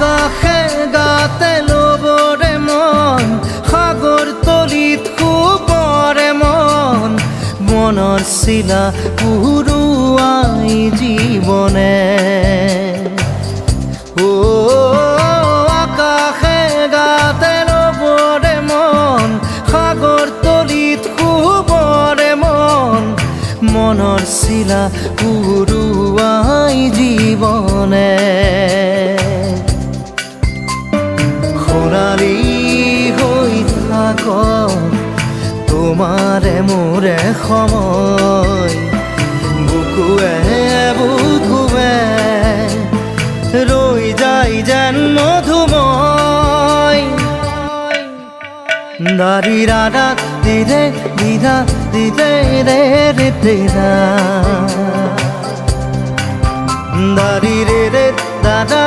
আকাশে গাতে ল'বৰে মন সাগৰ তলিত শুবৰে মন মনৰ চিলা উৰুৱাই জীৱনে আকাশে গাতে ল'বৰে মন সাগৰ তলিত শুবৰে মন মনৰ চিলা উৰুৱাই জীৱনে খৰালি হৈ থাক তোমাৰে মোৰে সময় বুকুৱে বুকুৱে ৰৈ যায় যেন মধুময় দাৰি ৰাধা দিদে দিদা দিদে ৰে ৰে দিদা দাৰি ৰে ৰে দাদা